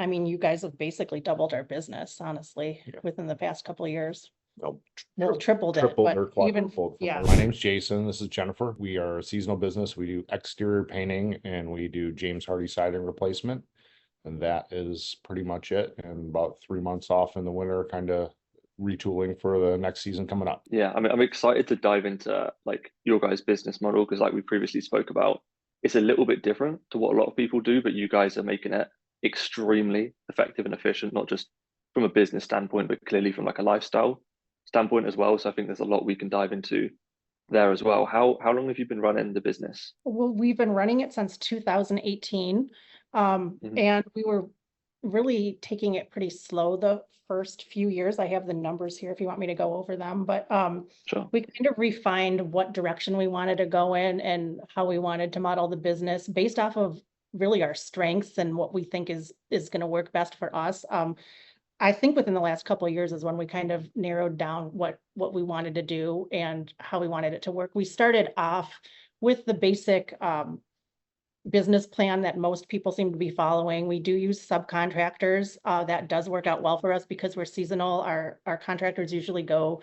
I mean, you guys have basically doubled our business, honestly, within the past couple of years. Well, Well, tripled it, tripled but or even, quadrupled. yeah. My name's Jason. This is Jennifer. We are a seasonal business. We do exterior painting and we do James Hardy siding replacement. And that is pretty much it. And about 3 months off in the winter, kind of retooling for the next season coming up. Yeah, I mean, I'm excited to dive into like your guys' business model because, like we previously spoke about, it's a little bit different to what a lot of people do, but you guys are making it extremely effective and efficient, not just from a business standpoint, but clearly from like a lifestyle standpoint as well. So I think there's a lot we can dive into there as well. How long have you been running the business? Well, we've been running it since 2018. And we were really taking it pretty slow the first few years. I have the numbers here if you want me to go over them, but Sure. we kind of refined what direction we wanted to go in and how we wanted to model the business based off of really our strengths and what we think is going to work best for us. I think within the last couple of years is when we kind of narrowed down what we wanted to do and how we wanted it to work. We started off with the basic business plan that most people seem to be following. We do use subcontractors. That does work out well for us because we're seasonal. Our contractors usually go,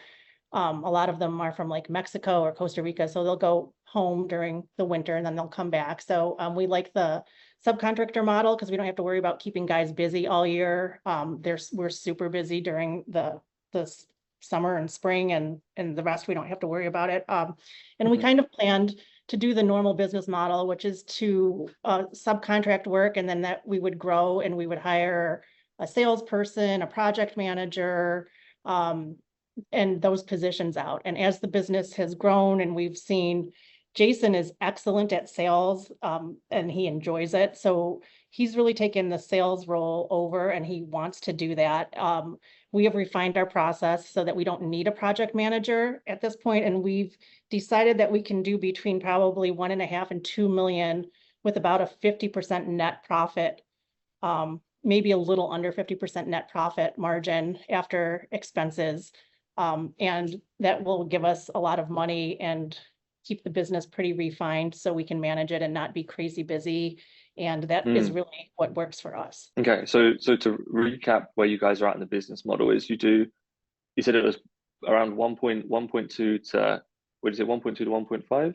a lot of them are from like Mexico or Costa Rica, so they'll go home during the winter and then they'll come back. So we like the subcontractor model because we don't have to worry about keeping guys busy all year. We're super busy during the summer and spring, and the rest we don't have to worry about it. And we kind of planned to do the normal business model, which is to subcontract work, and then that we would grow and we would hire a salesperson, a project manager, and those positions out. And as the business has grown and we've seen Jason is excellent at sales, and he enjoys it. So he's really taken the sales role over and he wants to do that. We have refined our process so that we don't need a project manager at this point, and we've decided that we can do between probably 1.5 and 2 million with about a 50% net profit, maybe a little under 50% net profit margin after expenses. And that will give us a lot of money and keep the business pretty refined so we can manage it and not be crazy busy. And that is really what works for us. Okay, so to recap where you guys are at in the business model is you said it was around 1.2 to, what is it, 1.2 to 1.5?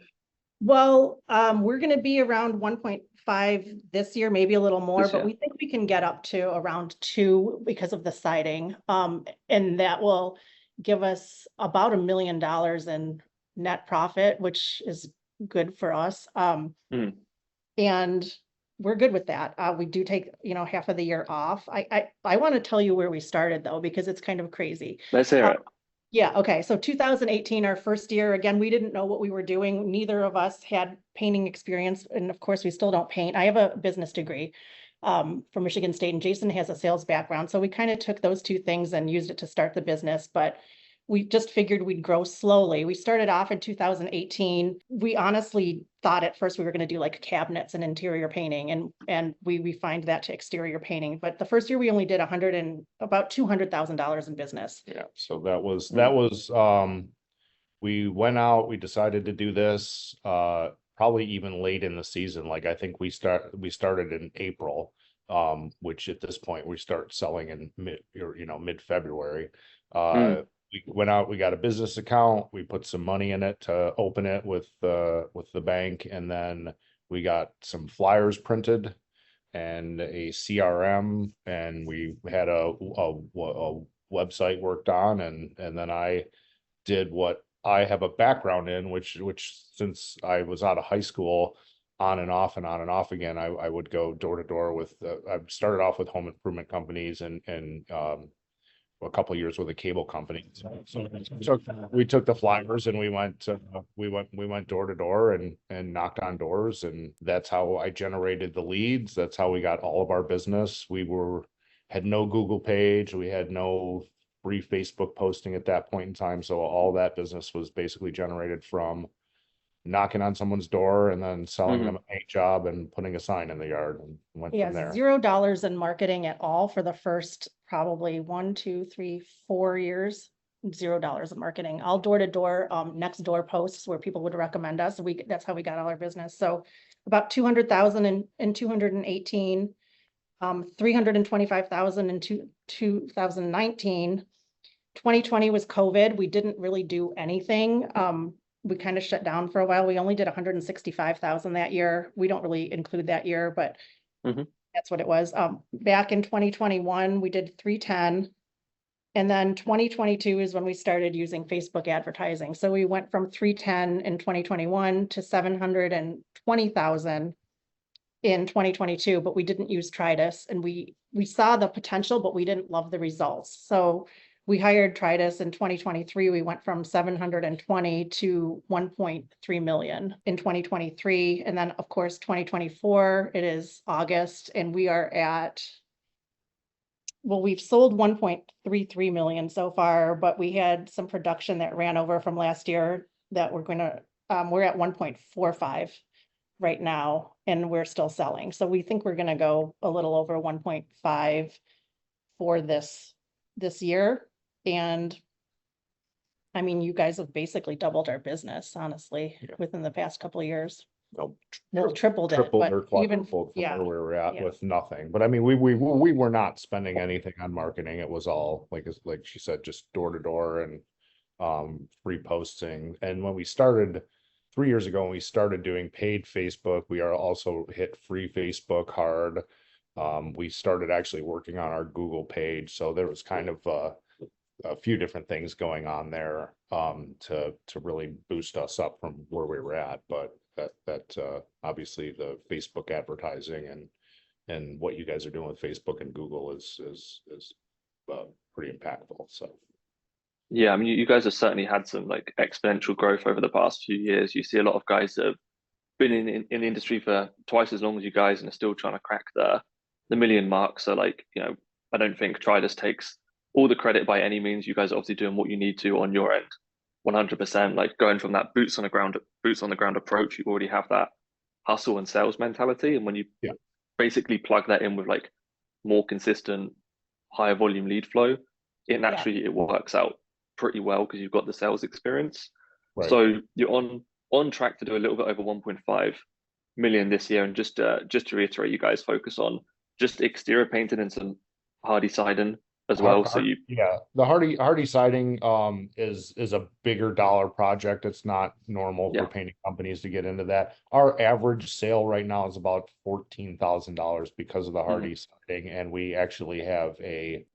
Well, we're going to be around 1.5 this year, maybe a little more, but we think we can get up to around 2 because of the siding. And that will give us about $1 million in net profit, which is good for us. And we're good with that. We do take, half of the year off. I want to tell you where we started though, because it's kind of crazy. Let's hear it. Yeah. Okay. So 2018, our first year, again, we didn't know what we were doing. Neither of us had painting experience. And of course we still don't paint. I have a business degree from Michigan State, and Jason has a sales background. So we kind of took those two things and used it to start the business, but we just figured we'd grow slowly. We started off in 2018. We honestly thought at first we were going to do like cabinets and interior painting, and we refined that to exterior painting. But the first year we only did about $200,000 in business. Yeah. So that was, we went out, we decided to do this, probably even late in the season. Like I think we started in April, which at this point we start selling in mid-February. We went out, we got a business account, we put some money in it to open it with the bank, and then we got some flyers printed and a CRM, and we had a website worked on, and then I did what I have a background in, which since I was out of high school, on and off again, I would go door to door with I started off with home improvement companies and a couple of years with a cable company. So we took the flyers and we went door to door and knocked on doors, and that's how I generated the leads. That's how we got all of our business. Had no Google page, we had no free Facebook posting at that point in time. So all that business was basically generated from knocking on someone's door and then selling them a paint job and putting a sign in the yard, and went from there. $0 in marketing at all for the first probably 1, 2, 3, 4 years. $0 in marketing, all door to door, next door posts where people would recommend us. That's how we got all our business. So about 200,000 in 218. 325,000 in 2019. 2020 was COVID. We didn't really do anything. We kind of shut down for a while. We only did 165,000 that year. We don't really include that year, but that's what it was. Back in 2021, we did 310. And then 2022 is when we started using Facebook advertising. So we went from 310 in 2021 to 720,000 in 2022, but we didn't use Tridas, and we saw the potential, but we didn't love the results. So we hired Tridas in 2023. We went from 720 to 1.3 million in 2023. And then of course, 2024, it is August, and we are at, well, we've sold 1.33 million so far, but we had some production that ran over from last year that we're at 1.45 right now, and we're still selling. So we think we're gonna go a little over 1.5 for this year. And I mean, you guys have basically doubled our business, honestly, within the past couple of years. Well, Tripled it, tripled but or even, quadrupled from yeah, where we were at yeah. with nothing. But I mean, we were not spending anything on marketing. It was all like she said, just door to door and free posting. And when we started 3 years ago, when we started doing paid Facebook, we are also hit free Facebook hard. We started actually working on our Google page, so there was kind of a few different things going on there to really boost us up from where we were at. But that obviously the Facebook advertising and what you guys are doing with Facebook and Google is pretty impactful. So Yeah, I mean, you guys have certainly had some like exponential growth over the past few years. You see a lot of guys that have been in the industry for twice as long as you guys and are still trying to crack the million mark. So like, you know, I don't think Tridas takes all the credit by any means. You guys are obviously doing what you need to on your end, 100%. Like going from that boots on the ground approach, you already have that hustle and sales mentality. And when you basically plug that in with like more consistent, higher volume lead flow, it naturally it works out pretty well because you've got the sales experience. right. So you're on track to do a little bit over 1.5 million this year. And just to reiterate, you guys focus on just exterior painting and some hardy siding as well. So the hardy siding is a bigger dollar project. It's not normal for painting companies to get into that. Our average sale right now is about $14,000 because of the hardy siding, and we actually have a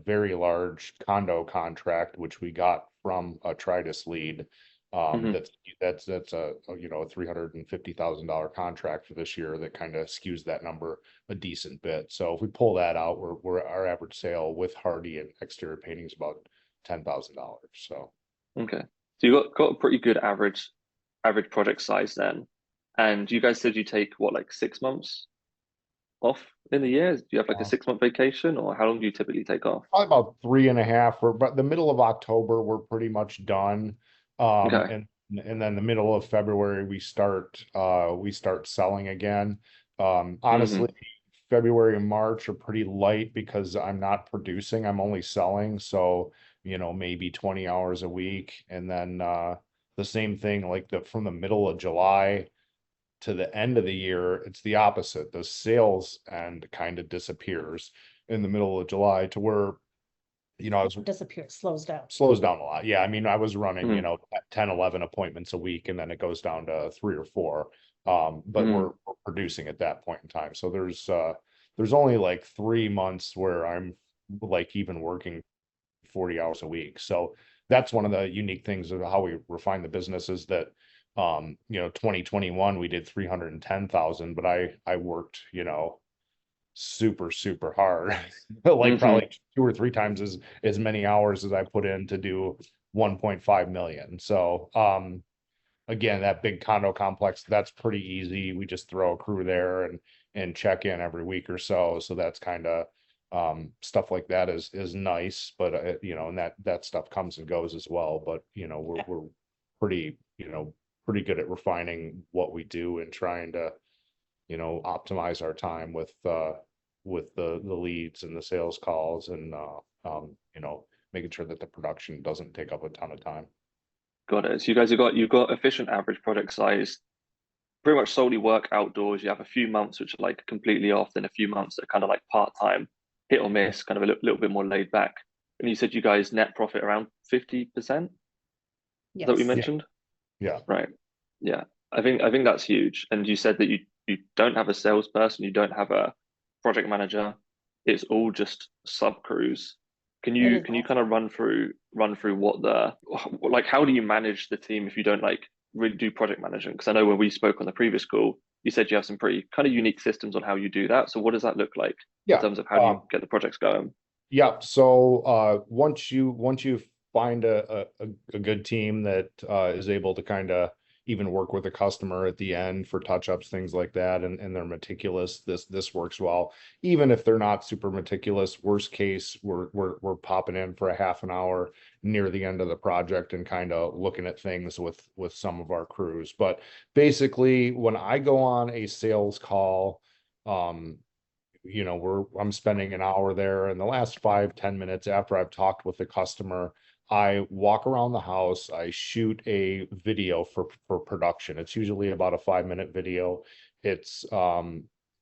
very large condo contract which we got from a Tridas lead. That's a $350,000 contract for this year that kind of skews that number a decent bit. So if we pull that out, our average sale with hardy and exterior painting is about $10,000. So okay, so you got a pretty good average project size then. And you guys said you take what, like 6 months off in the year? Do you have like a 6 month vacation, or how long do you typically take off? Probably about 3.5. But the middle of October we're pretty much done. And then the middle of February we start selling again. Honestly, February and March are pretty light because I'm not producing, I'm only selling. So, maybe 20 hours a week. And then the same thing, like from the middle of July to the end of the year, it's the opposite. The sales end kind of disappears in the middle of July to where slows down a lot. Yeah. I mean, I was running, 10, 11 appointments a week, and then it goes down to 3 or 4. But we're producing at that point in time. So there's only like 3 months where I'm like even working 40 hours a week. So that's one of the unique things of how we refine the business is that, 2021, we did 310,000, but I worked, super hard, like probably 2 or 3 times as many hours as I put in to do 1.5 million. So again, that big condo complex, that's pretty easy. We just throw a crew there and check in every week or so. So that's kind of stuff like that is nice, but and that stuff comes and goes as well. But we're pretty pretty good at refining what we do and trying to optimize our time with the leads and the sales calls and making sure that the production doesn't take up a ton of time. Got it. So you've got efficient average project size, pretty much solely work outdoors. You have a few months which are like completely off, then a few months that are kind of like part-time, hit or miss, kind of a little bit more laid back. And you said you guys net profit around 50%? Is that what you Yes. mentioned? Yeah. Right. Yeah. I think that's huge. And you said that you don't have a salesperson, you don't have a project manager. It's all just sub crews. Can It you is kind of run through what the like how do you manage the team if you don't like really do project management? Because I know when we spoke on the previous call, you said you have some pretty kind of unique systems on how you do that. So what does that look like in Yeah. terms of how do you get the projects going? Yeah. So once you find a good team that is able to kind of even work with a customer at the end for touch-ups, things like that, and they're meticulous, this works well. Even if they're not super meticulous, worst case, we're popping in for a half an hour near the end of the project and kind of looking at things with some of our crews. But basically, when I go on a sales call, um, I'm spending an hour there, and the last 5-10 minutes after I've talked with the customer, I walk around the house, I shoot a video for production. It's usually about a 5-minute video. It's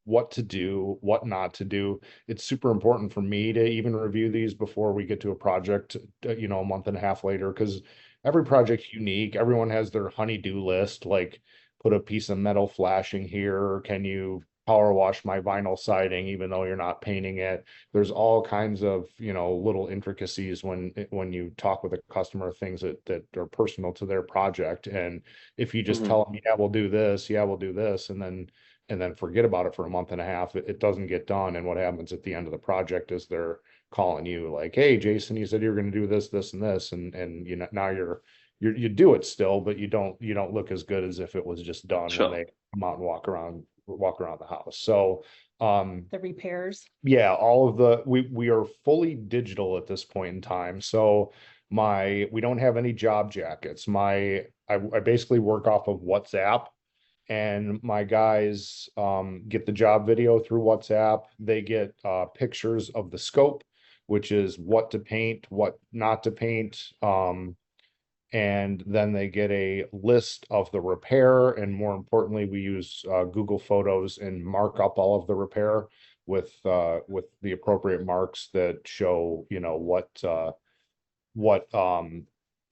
what to do, what not to do. It's super important for me to even review these before we get to a project, a month and a half later, because every project's unique. Everyone has their honey-do list, like put a piece of metal flashing here. Can you power wash my vinyl siding even though you're not painting it? There's all kinds of little intricacies when you talk with a customer, things that are personal to their project. And if you just Mhm. tell them, yeah, we'll do this, yeah, we'll do this, and then forget about it for a month and a half, it doesn't get done. And what happens at the end of the project is they're calling you like, hey, Jason, you said you're going to do this and this, and now you do it still, but you don't look as good as if it was just done when Sure. they come out and walk around the house. So The repairs. yeah, all of we are fully digital at this point in time. So we don't have any job jackets. I basically work off of WhatsApp, and my guys get the job video through WhatsApp. They get pictures of the scope, which is what to paint, what not to paint. And then they get a list of the repair, and more importantly, we use Google Photos and mark up all of the repair with the appropriate marks that show what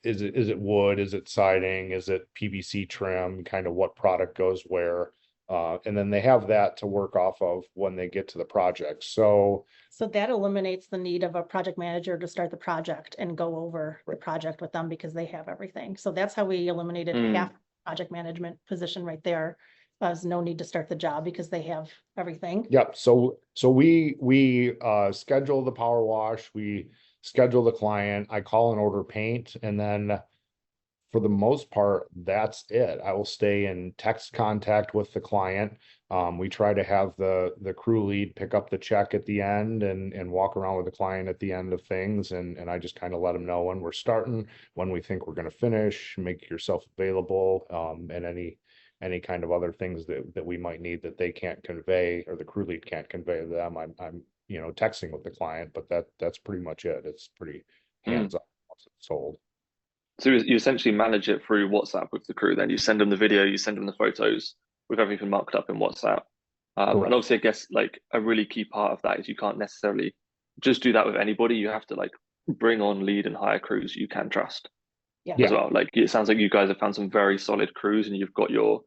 is it wood, is it siding, is it PVC trim, kind of what product goes where, and then they have that to work off of when they get to the project. So that eliminates the need of a project manager to start the project and go over the project with them because they have everything. So that's how we eliminated half project management position right there. There's no need to start the job because they have everything. Yep. So we schedule the power wash, we schedule the client, I call and order paint, and then for the most part, that's it. I will stay in text contact with the client. We try to have the crew lead pick up the check at the end and walk around with the client at the end of things. And I just kind of let them know when we're starting, when we think we're going to finish, make yourself available, and any kind of other things that we might need that they can't convey or the crew lead can't convey to them. I'm texting with the client, but that's pretty much it. It's pretty hands-on once it's sold. So you essentially manage it through WhatsApp with the crew. Then you send them the video, you send them the photos with everything marked up in WhatsApp. And Correct. obviously, I guess like a really key part of that is you can't necessarily just do that with anybody. You have to like bring on lead and hire crews you can trust Yeah. as Yeah. well. Like it sounds like you guys have found some very solid crews and you've got your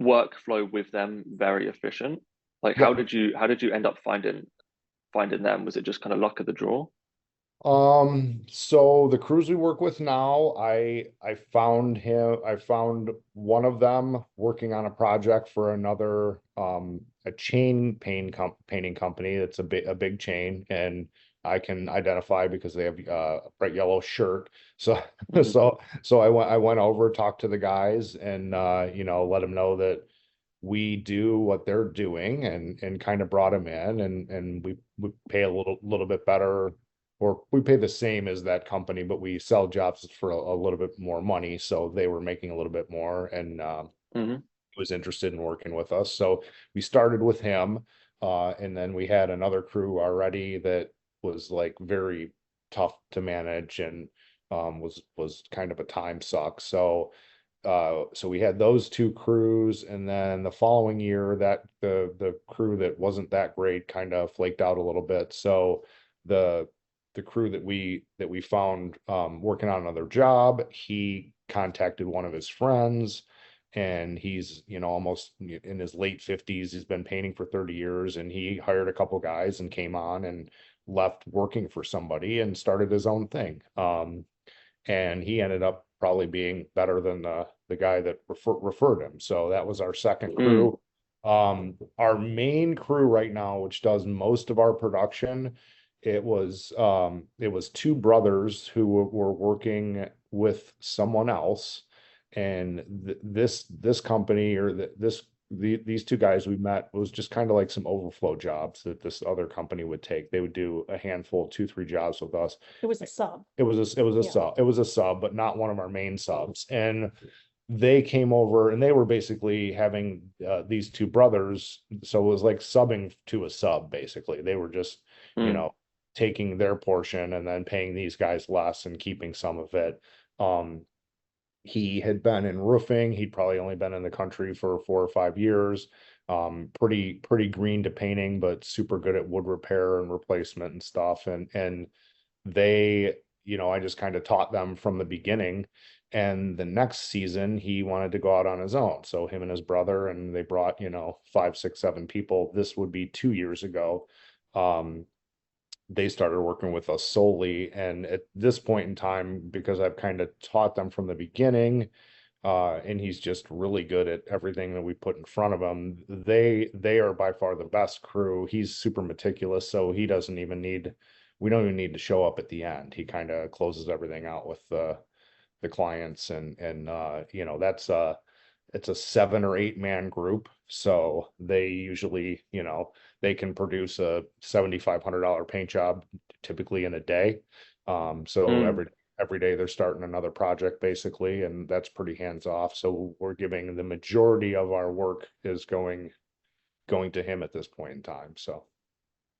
workflow with them very efficient. Like Yeah. how did you end up finding them? Was it just kind of luck of the draw? So the crews we work with now, I found one of them working on a project for another a chain painting company that's a big chain, and I can identify because they have a bright yellow shirt. So so I went over, talked to the guys, and let them know that we do what they're doing, and kind of brought them in, and we pay a little bit better, or we pay the same as that company, but we sell jobs for a little bit more money. So they were making a little bit more, and Hmm. was interested in working with us. So we started with him, and then we had another crew already that was like very tough to manage, and was kind of a time suck. So so we had those two crews, and then the following year that the crew that wasn't that great kind of flaked out a little bit. So the crew that we found working on another job, he contacted one of his friends, and he's, you know, almost in his late 50s. He's been painting for 30 years, and he hired a couple guys and came on and left working for somebody and started his own thing. And he ended up probably being better than the guy that referred him. So that was our second crew. Our main crew right now, which does most of our production, it was two brothers who were working with someone else, and this company, or these two guys we met, was just kind of like some overflow jobs that this other company would take. They would do a handful, 2-3 jobs with us. It was a sub. It was a Yeah. sub. It was a sub, but not one of our main subs. And they came over, and they were basically having these two brothers. So it was like subbing to a sub, basically. They were just, you know, taking their portion and then paying these guys less and keeping some of it. He had been in roofing. He'd probably only been in the country for 4 or 5 years. Pretty green to painting, but super good at wood repair and replacement and stuff. And they, you know, I just kind of taught them from the beginning. And the next season he wanted to go out on his own. So him and his brother, and they brought, you know, 5, 6, 7 people. This would be 2 years ago. They started working with us solely. And at this point in time, because I've kind of taught them from the beginning, and he's just really good at everything that we put in front of him, they are by far the best crew. He's super meticulous, so we don't even need to show up at the end. He kind of closes everything out with the clients, and you know, it's a 7 or 8 man group. So they usually, you know, they can produce a $7,500 paint job typically in a day. So every day they're starting another project basically, and that's pretty hands off. So we're giving the majority of our work is going to him at this point in time. So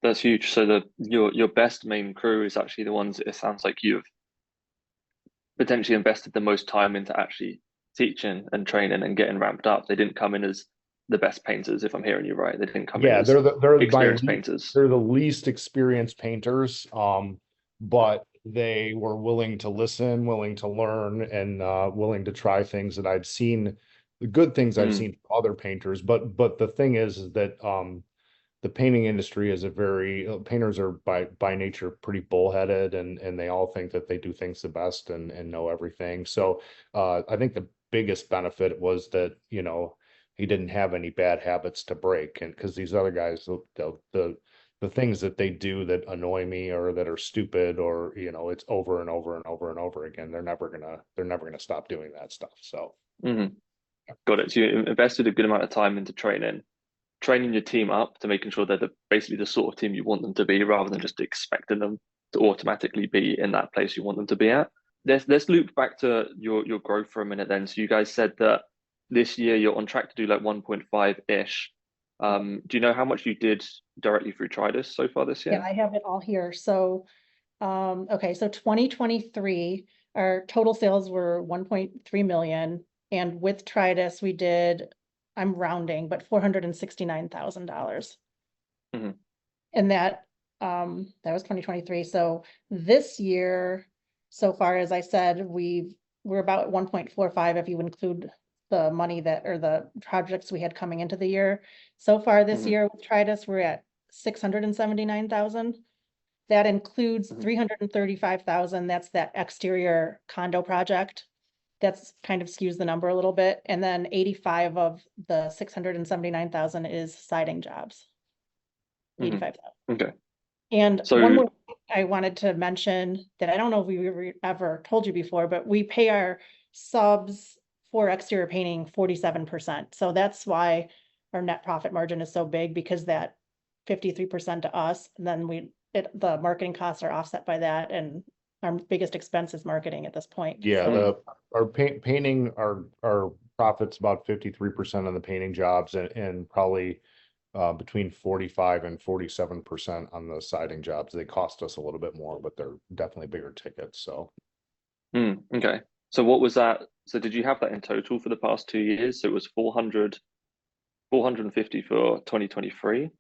That's huge. So your best main crew is actually the ones that it sounds like you've potentially invested the most time into actually teaching and training and getting ramped up. They didn't come in as the best painters, if I'm hearing you right. They didn't come in as they're experienced painters. They're the least experienced painters, but they were willing to listen, willing to learn, and willing to try things that I've seen, the good things I've seen from other painters. But the thing is that the painting industry is painters are by nature pretty bullheaded, and they all think that they do things the best and know everything. So I think the biggest benefit was that, you know, he didn't have any bad habits to break. And because these other guys, the things that they do that annoy me or that are stupid, or, you know, it's over and over and over and over again, they're never gonna stop doing that stuff. So Got it. So you invested a good amount of time into training your team up to making sure they're basically the sort of team you want them to be, rather than just expecting them to automatically be in that place you want them to be at. Let's loop back to your growth for a minute then. So you guys said that this year you're on track to do like 1.5-ish. Do you know how much you did directly through Tridas so far this year? Yeah, I have it all here. So, okay, so 2023, our total sales were 1.3 million. And with Tridas, we did, I'm rounding, but $469,000. And that was 2023. So this year, so far, as I said, we're about 1.45 if you include the money or the projects we had coming into the year. So far this year with Tridas, we're at 679,000. That includes 335,000. That's that exterior condo project. That's kind of skews the number a little bit. And then 85 of the 679,000 is siding jobs. 85,000. Okay. And one more thing I wanted to mention that I don't know if we ever told you before, but we pay our subs for exterior painting 47%. So that's why our net profit margin is so big, because that 53% to us, and then the marketing costs are offset by that, and our biggest expense is marketing at this point. Yeah, our painting, our profits about 53% on the painting jobs, and probably between 45 and 47% on the siding jobs. They cost us a little bit more, but they're definitely bigger tickets. So okay. So what was that? So did you have that in total for the past 2 years? So it was 450 for 2023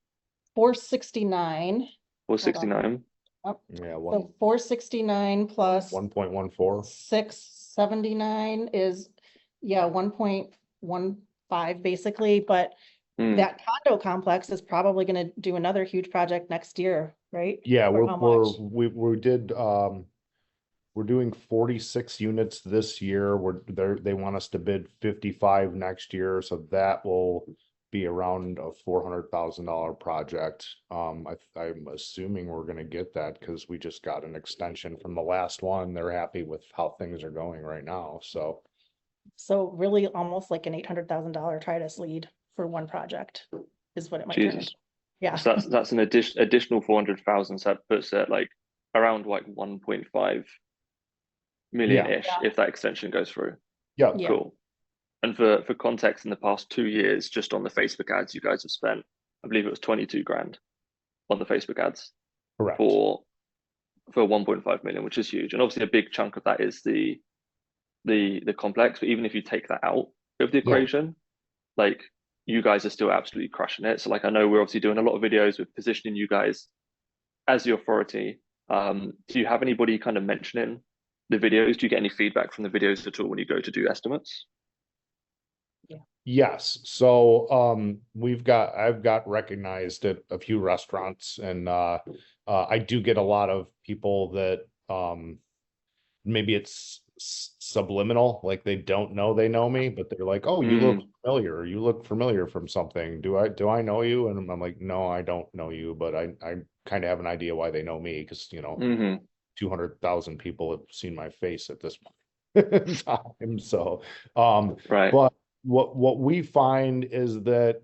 469. or Hold on. 69? Oh, Yeah, so 469 plus 1.14. 679 is, yeah, 1.15 basically, but Mm, that condo complex is probably gonna do another huge project next year, right? Yeah, For how much? we're doing 46 units this year. They want us to bid 55 next year, so that will be around a $400,000 project. I'm assuming we're gonna get that because we just got an extension from the last one. They're happy with how things are going right now, so. So really almost like an $800,000 Tridas lead for one project is what it might turn Jesus. into. Yeah, So that's an additional 400,000. So that puts it like around like 1.5 Yeah, million-ish if that extension goes through. yeah, yeah, Cool. And for context, in the past 2 years, just on the Facebook ads, you guys have spent, I believe it was 22 grand on the Facebook ads correct. for 1.5 million, which is huge. And obviously a big chunk of that is the complex. But even if you take that out of the Yeah. equation, like you guys are still absolutely crushing it. So like I know we're obviously doing a lot of videos with positioning you guys as the authority. Do you have anybody kind of mentioning the videos? Do you get any feedback from the videos at all when you go to do estimates? Yes, so I've got recognized at a few restaurants, and I do get a lot of people that maybe it's subliminal, like they don't know they know me, but they're like, "Oh, you look familiar. You look familiar from something. Do I know you?" And I'm like, "No, I don't know you, but I kind of have an idea why they know me because 200,000 people have seen my face at this point in time." So, Right. but what we find is that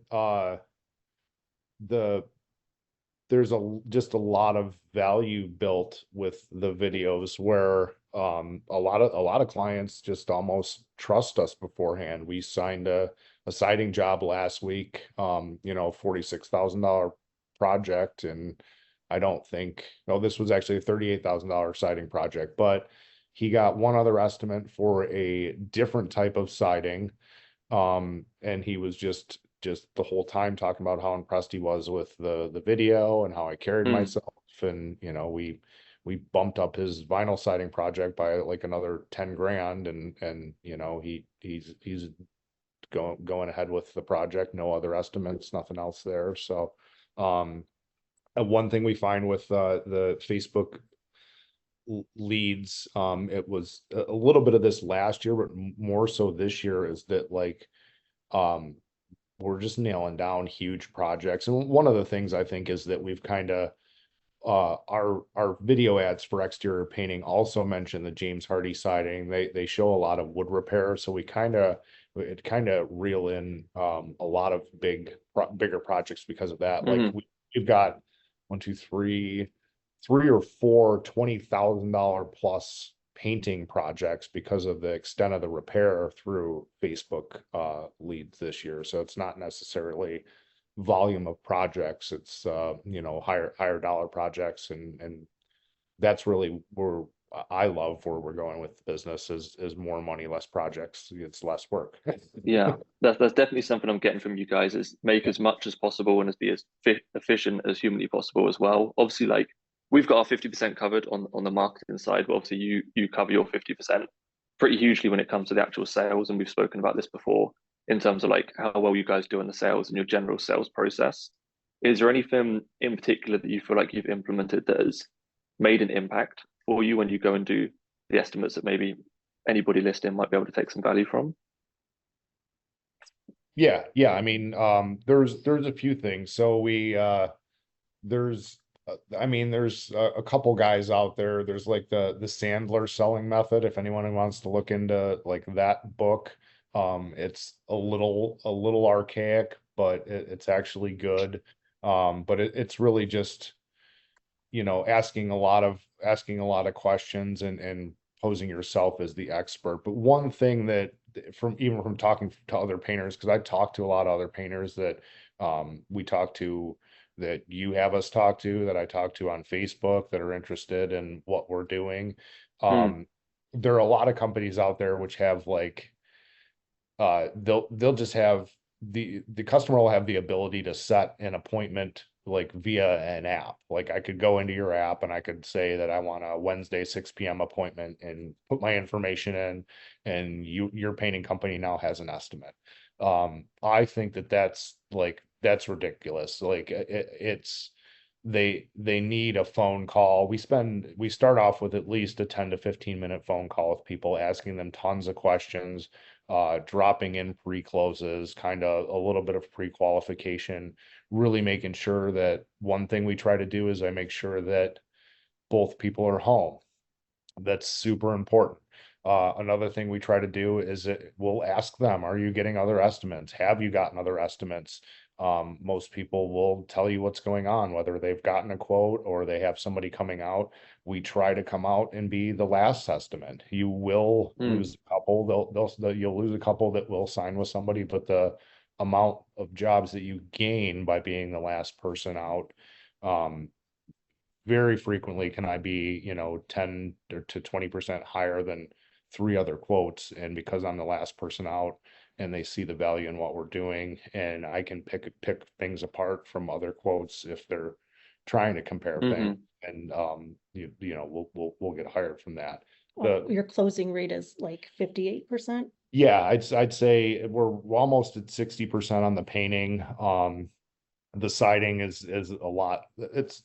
the there's just a lot of value built with the videos where a lot of clients just almost trust us beforehand. We signed a siding job last week, $46,000 project, and I don't think, no, this was actually a $38,000 siding project, but he got one other estimate for a different type of siding. And he was just the whole time talking about how impressed he was with the video and how I carried myself. And we bumped up his vinyl siding project by like another 10 grand, and he's going ahead with the project, no other estimates, nothing else there. So one thing we find with the Facebook leads, it was a little bit of this last year, but more so this year, is that like we're just nailing down huge projects. And one of the things I think is that we've kind of our video ads for exterior painting also mention the James Hardy siding. They show a lot of wood repair, so we kind of reel in a lot of bigger projects because of that. Like we've got one, two, three or four $20,000 plus painting projects because of the extent of the repair through Facebook leads this year. So it's not necessarily volume of projects, it's higher dollar projects, and that's really where I love where we're going with the business is more money, less projects, it's less work. Yeah, that's definitely something I'm getting from you guys is make as much as possible and be as efficient as humanly possible as well. Obviously, like we've got our 50% covered on the marketing side, but obviously you cover your 50% pretty hugely when it comes to the actual sales. And we've spoken about this before in terms of like how well you guys do in the sales and your general sales process. Is there anything in particular that you feel like you've implemented that has made an impact for you when you go and do the estimates that maybe anybody listening might be able to take some value from? Yeah. I mean, there's a few things. So there's there's a couple guys out there. There's like the Sandler selling method. If anyone wants to look into like that book, it's a little archaic, but it's actually good. But it's really just, asking a lot of questions and posing yourself as the expert. But one thing that from talking to other painters, because I've talked to a lot of other painters that we talk to, that you have us talk to, that I talk to on Facebook, that are interested in what we're doing. there are a lot of companies out there which have like, they'll just have the customer will have the ability to set an appointment like via an app. Like I could go into your app and I could say that I want a Wednesday 6 p.m. appointment and put my information in, and your painting company now has an estimate. I think that that's ridiculous. Like it's they need a phone call. We start off with at least a 10 to 15-minute phone call with people, asking them tons of questions, dropping in pre-closes, kind of a little bit of pre-qualification, really making sure that one thing we try to do is I make sure that both people are home. That's super important. Another thing we try to do is we'll ask them, are you getting other estimates? Have you gotten other estimates? Most people will tell you what's going on, whether they've gotten a quote or they have somebody coming out. We try to come out and be the last estimate. You will lose a couple, you'll lose a couple that will sign with somebody, but the amount of jobs that you gain by being the last person out, very frequently can I be, 10 to 20% higher than 3 other quotes. And because I'm the last person out and they see the value in what we're doing, and I can pick things apart from other quotes if they're trying to compare things, and we'll get hired from that. Your closing rate is like 58%? Yeah, I'd say we're almost at 60% on the painting. The siding is a lot. It's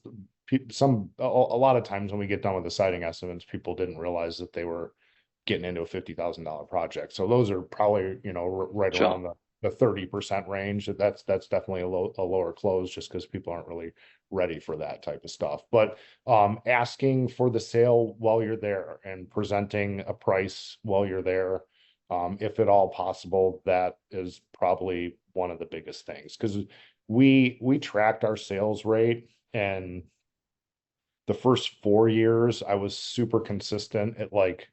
a lot of times when we get done with the siding estimates, people didn't realize that they were getting into a $50,000 project. So those are probably, right Sure. around the 30% range. That's definitely a lower close, just because people aren't really ready for that type of stuff. But asking for the sale while you're there and presenting a price while you're there, if at all possible, that is probably one of the biggest things, because we tracked our sales rate, and the first 4 years I was super consistent at like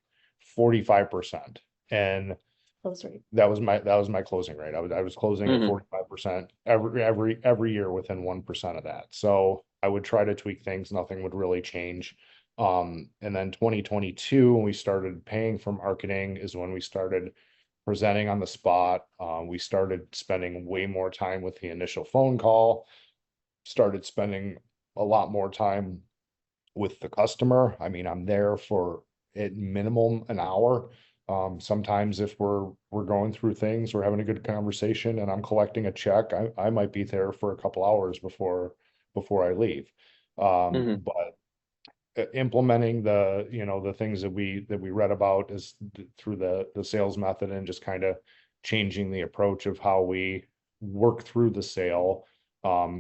45%. And Close rate. that was my closing rate. I was closing at 45% every year within 1% of that. So I would try to tweak things, nothing would really change. And then 2022, when we started paying for marketing, is when we started presenting on the spot. We started spending way more time with the initial phone call, started spending a lot more time with the customer. I mean, I'm there for at minimum an hour. Sometimes if we're going through things, we're having a good conversation and I'm collecting a check, I might be there for a couple hours before I leave. But implementing the things that we read about is through the sales method, and just kind of changing the approach of how we work through the sale,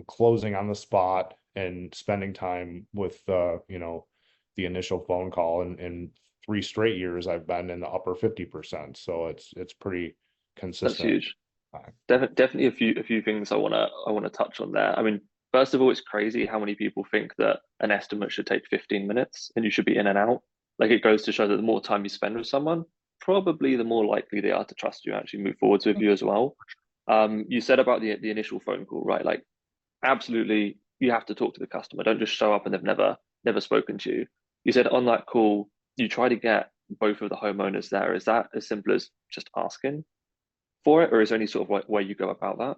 closing on the spot and spending time with the initial phone call. And 3 straight years I've been in the upper 50%. So it's pretty consistent. That's huge. Definitely a few things I wanna touch on there. I mean, first of all, it's crazy how many people think that an estimate should take 15 minutes and you should be in and out. Like, it goes to show that the more time you spend with someone, probably the more likely they are to trust you and actually move forwards with you as well. You said about the initial phone call, right? Like, absolutely, you have to talk to the customer. Don't just show up and they've never spoken to you. You said on that call, you try to get both of the homeowners there. Is that as simple as just asking for it, or is there any sort of like way you go about that?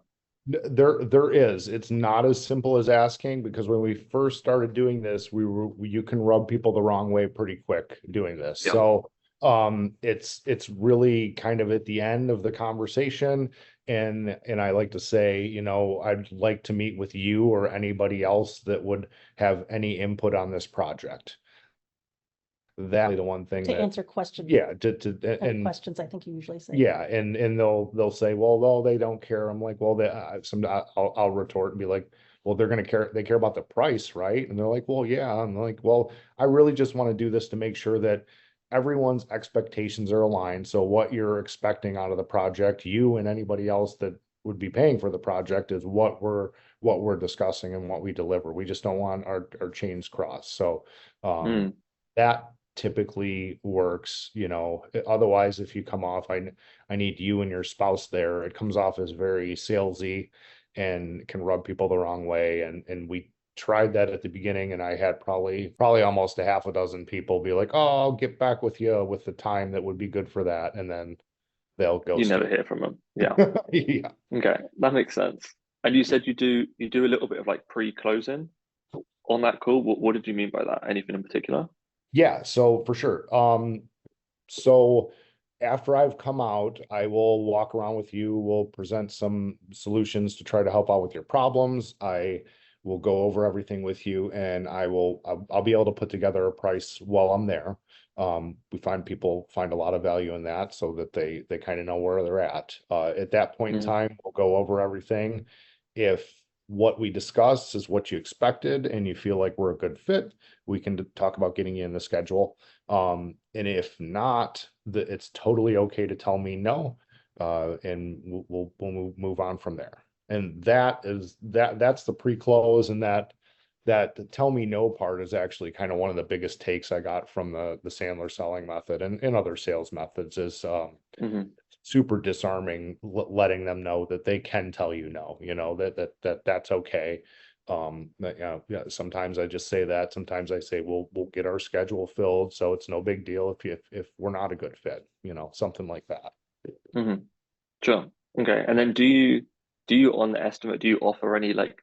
There is. It's not as simple as asking, because when we first started doing this, you can rub people the wrong way pretty quick doing this. Yeah. So it's really kind of at the end of the conversation, and I like to say, I'd like to meet with you or anybody else that would have any input on this project. That's the one thing To that answer questions. yeah, And questions, I think you usually say. yeah, and they'll say, well, no, they don't care. I'm like, well, I'll retort and be like, well, they're gonna care. They care about the price, right? And they're like, well, yeah. I'm like, well, I really just want to do this to make sure that everyone's expectations are aligned. So what you're expecting out of the project, you and anybody else that would be paying for the project, is what we're discussing and what we deliver. We just don't want our chains crossed. So that typically works. Otherwise, if you come off, I need you and your spouse there, it comes off as very salesy and can rub people the wrong way. And we tried that at the beginning, and I had probably almost a half a dozen people be like, oh, I'll get back with you with the time that would be good for that. And then they'll go. You never hear from them. Yeah. Yeah. Okay, that makes sense. And you said you do a little bit of like pre-closing on that call. What did you mean by that? Anything in particular? Yeah, so for sure. So after I've come out, I will walk around with you. We'll present some solutions to try to help out with your problems. I will go over everything with you, and I'll be able to put together a price while I'm there. We find people find a lot of value in that, so that they kind of know where they're at. At that point in time, we'll go over everything. If what we discuss is what you expected and you feel like we're a good fit, we can talk about getting you in the schedule. And if not, it's totally okay to tell me no, and we'll move on from there. And that's the pre-close, and that tell me no part is actually kind of one of the biggest takes I got from the Sandler selling method and other sales methods is super disarming, letting them know that they can tell you no, that's okay. Yeah, sometimes I just say that. Sometimes I say we'll get our schedule filled, so it's no big deal if we're not a good fit, something like that. Sure. Okay. And then do you on the estimate, do you offer any like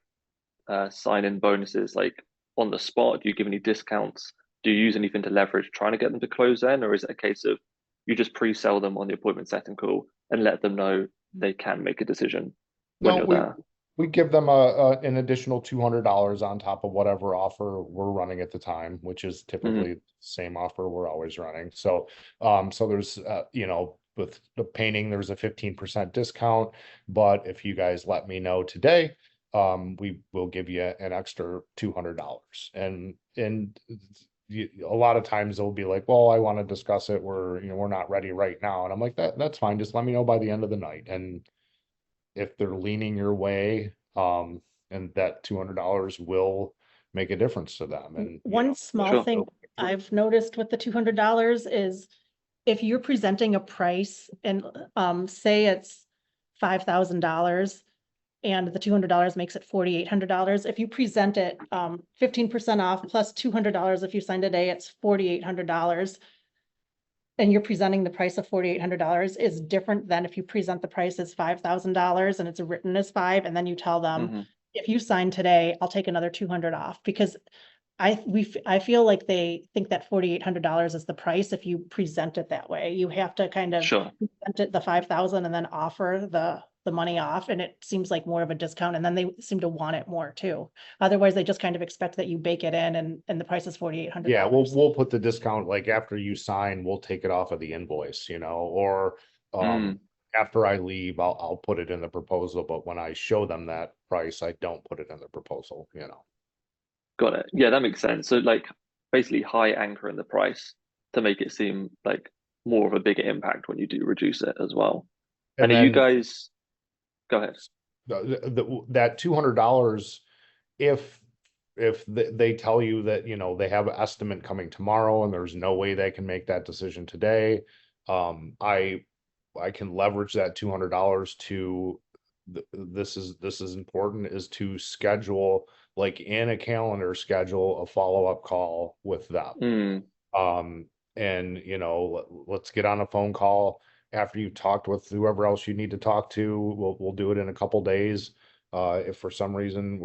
sign-in bonuses like on the spot? Do you give any discounts? Do you use anything to leverage trying to get them to close in, or is it a case of you just pre-sell them on the appointment setting call and let them know they can make a decision when you're there? We give them an additional $200 on top of whatever offer we're running at the time, which is typically the same offer we're always running. So there's with the painting, there's a 15% discount, but if you guys let me know today, we will give you an extra $200. And a lot of times they'll be like, well, I want to discuss it. We're not ready right now. And I'm like, that's fine. Just let me know by the end of the night. And if they're leaning your way, and that $200 will make a difference to them. And one small thing I've noticed with the $200 is if you're presenting a price and say it's $5,000 and the $200 makes it $4,800. If you present it 15% off plus $200, if you sign today, it's $4,800. And you're presenting the price of $4,800 is different than if you present the price as $5,000 and it's written as $5,000, and then you tell them, if you sign today, I'll take another $200 off, because I feel like they think that $4,800 is the price. If you present it that way, you have to kind of present it the $5,000 and then offer the money off, and it seems like more of a discount, and then they seem to want it more too. Otherwise, they just kind of expect that you bake it in, and the price is $4,800. Yeah, we'll put the discount, like after you sign, we'll take it off of the invoice, or after I leave, I'll put it in the proposal, but when I show them that price, I don't put it in the proposal. Got it. Yeah, that makes sense. So like basically high anchor in the price to make it seem like more of a bigger impact when you do reduce it as well. And are you guys, go ahead. That $200, if they tell you that, they have an estimate coming tomorrow and there's no way they can make that decision today, I can leverage that $200 to, this is important, is to schedule, like in a calendar, schedule a follow-up call with them. And let's get on a phone call after you've talked with whoever else you need to talk to. We'll do it in a couple days. If for some reason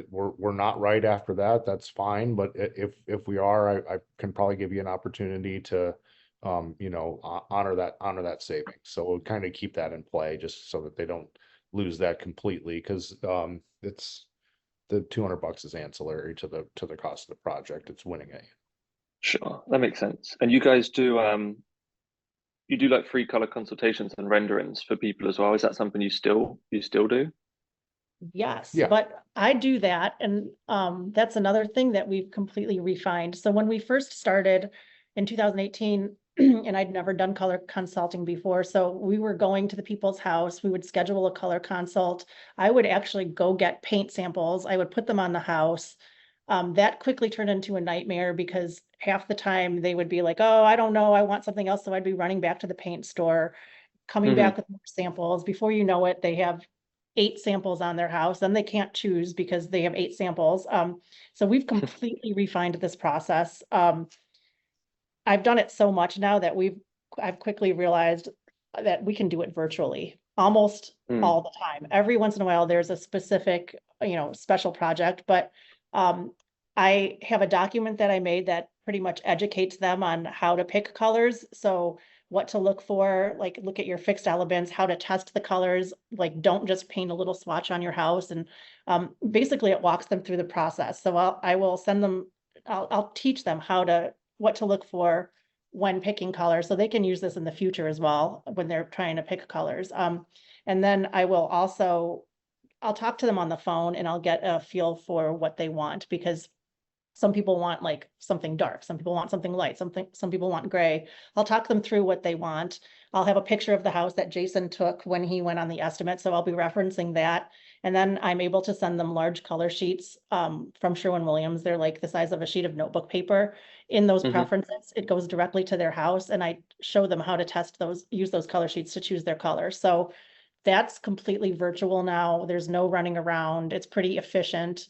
we're not right after that, that's fine. But if we are, I can probably give you an opportunity to honor that savings. So we'll kind of keep that in play just so that they don't lose that completely, because it's the $200 is ancillary to the cost of the project. It's winning it. Sure, that makes sense. And you guys do you do like free color consultations and renderings for people as well. Is that something you still do? Yes, Yeah. But I do that. And that's another thing that we've completely refined. So when we first started in 2018, and I'd never done color consulting before, so we were going to the people's house, we would schedule a color consult. I would actually go get paint samples. I would put them on the house. That quickly turned into a nightmare, because half the time they would be like, oh, I don't know, I want something else. So I'd be running back to the paint store, coming back with more samples. Before you know it, they have 8 samples on their house, then they can't choose because they have 8 samples. So we've completely refined this process. I've done it so much now that I've quickly realized that we can do it virtually almost all the time. Every once in a while, there's a specific, special project, but I have a document that I made that pretty much educates them on how to pick colors. So what to look for, like look at your fixed elements, how to test the colors, like don't just paint a little swatch on your house. And basically it walks them through the process. So I will send them, I'll teach them what to look for when picking colors, so they can use this in the future as well when they're trying to pick colors. And then I'll talk to them on the phone and I'll get a feel for what they want, because some people want like something dark, some people want something light, some people want gray. I'll talk them through what they want. I'll have a picture of the house that Jason took when he went on the estimate, so I'll be referencing that. And then I'm able to send them large color sheets from Sherwin-Williams. They're like the size of a sheet of notebook paper. In those preferences, it goes directly to their house, and I show them how to use those color sheets to choose their color. So that's completely virtual now. There's no running around. It's pretty efficient.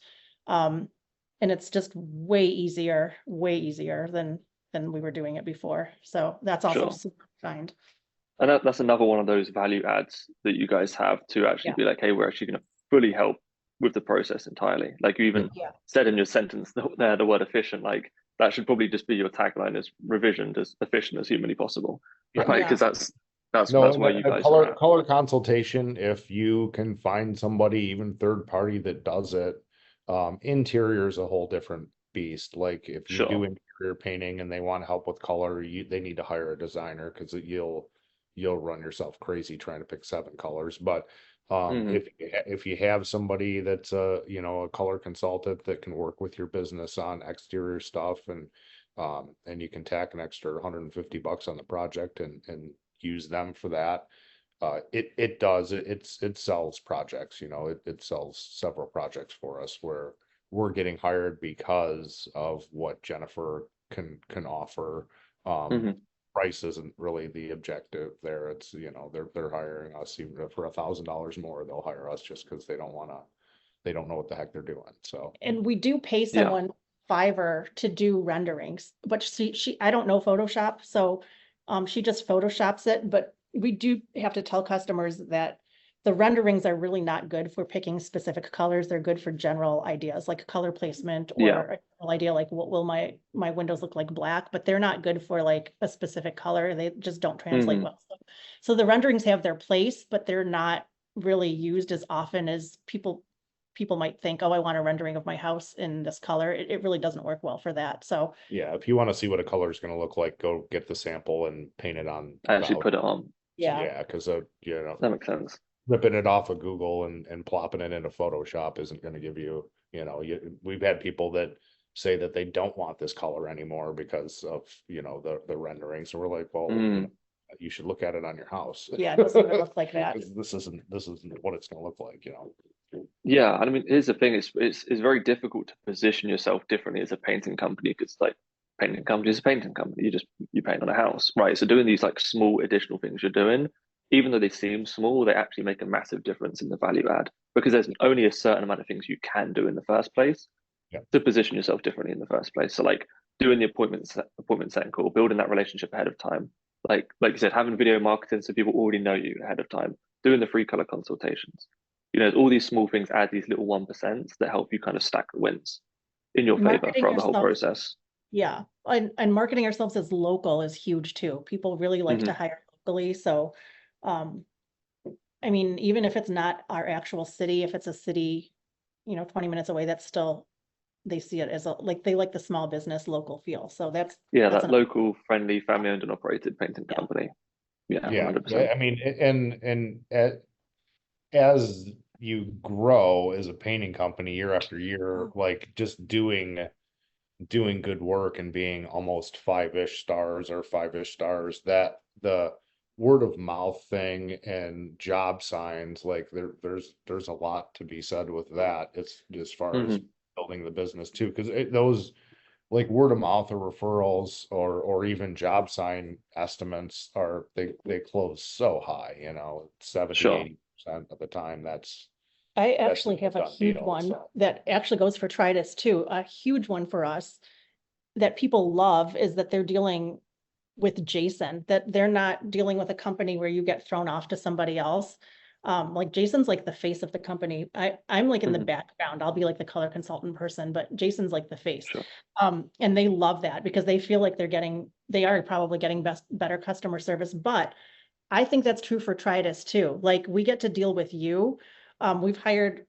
And it's just way easier than we were doing it before. So that's also super refined. And that's another one of those value adds that you guys have to actually be like, hey, we're actually going to fully help with the process entirely. Like you even said in your sentence there, the word efficient, like that should probably just be your tagline, as revisioned as efficient as humanly possible. Right? Because that's where you guys are at. Color consultation, if you can find somebody, even third party, that does it. Interior is a whole different beast. Like if you do interior painting and they want help with color, they need to hire a designer, because you'll run yourself crazy trying to pick 7 colors. But if you have somebody that's a color consultant that can work with your business on exterior stuff, and you can tack an extra $150 on the project and use them for that. It sells projects, it sells several projects for us where we're getting hired because of what Jennifer can offer. Price isn't really the objective there. It's, they're hiring us even for $1,000 more. They'll hire us just because they don't know what the heck they're doing. So, and we do pay someone Fiverr to do renderings, but I don't know Photoshop, so she just Photoshops it. But we do have to tell customers that the renderings are really not good for picking specific colors. They're good for general ideas like color placement, or a general idea like what will my windows look like black, but they're not good for like a specific color. They just don't translate well. So the renderings have their place, but they're not really used as often as people might think, oh, I want a rendering of my house in this color. It really doesn't work well for that. So yeah, if you want to see what a color is going to look like, go get the sample and paint it on. Actually put it on. Yeah, because that makes sense. Ripping it off of Google and plopping it into Photoshop isn't going to give you, we've had people that say that they don't want this color anymore because of, the rendering. So we're like, well, you should look at it on your house. Yeah, it doesn't look like that. This isn't what it's going to look like, Yeah, and I mean, here's the thing: it's very difficult to position yourself differently as a painting company, because like painting company is a painting company. You paint on a house, right? So doing these like small additional things you're doing, even though they seem small, they actually make a massive difference in the value add, because there's only a certain amount of things you can do in the first place to position yourself differently in the first place. So like doing the appointment setting call, building that relationship ahead of time, like you said, having video marketing so people already know you ahead of time, doing the free color consultations. All these small things add these little 1% that help you kind of stack the wins in your favor throughout the whole process. Yeah, and marketing ourselves as local is huge too. People really like to hire locally. So, I mean, even if it's not our actual city, if it's a city, 20 minutes away, that's still, they see it as they like the small business local feel. So that's that local, friendly, family owned and operated painting company. Yeah, 100%. I mean, and as you grow as a painting company year after year, like just doing good work and being almost 5-ish stars, that the word of mouth thing and job signs, like there's a lot to be said with that. It's as far as building the business too, because those like word of mouth or referrals or even job sign estimates they close so high, 70-80% of the time. That's I that's actually a have a done huge deal, one so. that actually goes for Tridas too. A huge one for us that people love is that they're dealing with Jason, that they're not dealing with a company where you get thrown off to somebody else. Like Jason's like the face of the company. I'm like in the Mhm. background. I'll be like the color consultant person, but Jason's like the face. Sure. And they love that because they feel like they are probably getting better customer service. But I think that's true for Tridas too. Like we get to deal with you. We've hired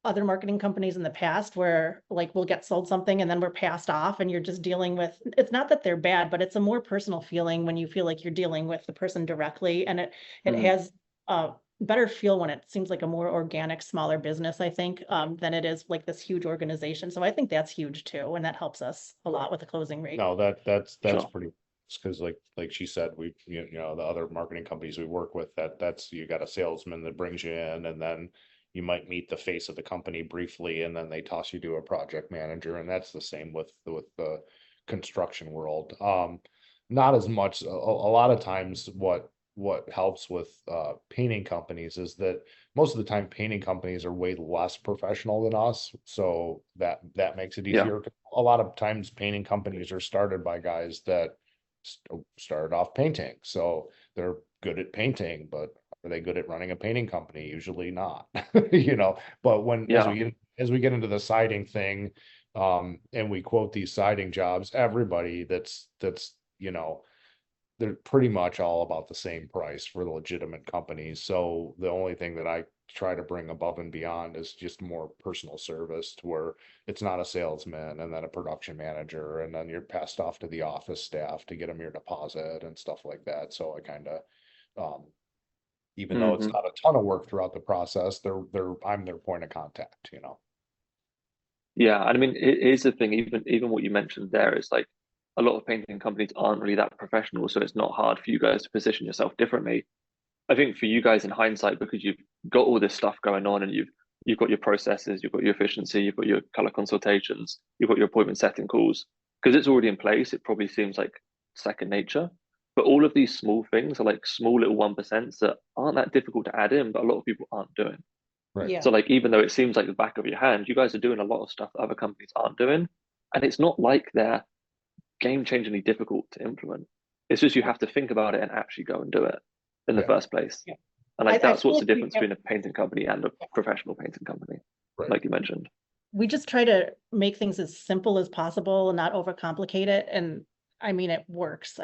other marketing companies in the past where like we'll get sold something and then we're passed off and you're just dealing with, it's not that they're bad, but it's a more personal feeling when you feel like you're dealing with the person directly. And it Mhm. has a better feel when it seems like a more organic, smaller business, I think, than it is like this huge organization. So I think that's huge too. And that helps us a lot with the closing rate. No, that's Sure. pretty, because like she said, we, you know, the other marketing companies we work with, that's, you got a salesman that brings you in, and then you might meet the face of the company briefly, and then they toss you to a project manager, and that's the same with the construction world. Not as much, a lot of times what helps with painting companies is that most of the time painting companies are way less professional than us, so that makes it Yeah. easier. A lot of times painting companies are started by guys that started off painting, so they're good at painting, but are they good at running a painting company? Usually not. You know, but Yeah. as we get into the siding thing, and we quote these siding jobs, everybody that's you know, they're pretty much all about the same price for the legitimate companies. So the only thing that I try to bring above and beyond is just more personal service, to where it's not a salesman and then a production manager, and then you're passed off to the office staff to get them your deposit and stuff like that. So I kind of, um, even though it's Mhm. not a ton of work throughout the process, I'm their point of contact, you know. Yeah, and I mean, here's the thing. Even what you mentioned there is like a lot of painting companies aren't really that professional, so it's not hard for you guys to position yourself differently. I think for you guys in hindsight, because you've got all this stuff going on and you've got your processes, you've got your efficiency, you've got your color consultations, you've got your appointment setting calls, because it's already in place, it probably seems like second nature. But all of these small things are like small little 1% that aren't that difficult to add in, but a lot of people aren't doing. Right. Yeah. So like even though it seems like the back of your hand, you guys are doing a lot of stuff that other companies aren't doing. And it's not like they're game-changingly difficult to implement. It's just you have to think about it and actually go and do it in the Yeah. first place. Yeah. And like I that's feel what's the like we difference have, between a painting company and a professional painting company, Right. like you mentioned. we just try to make things as simple as possible and not overcomplicate it. And I mean, it works.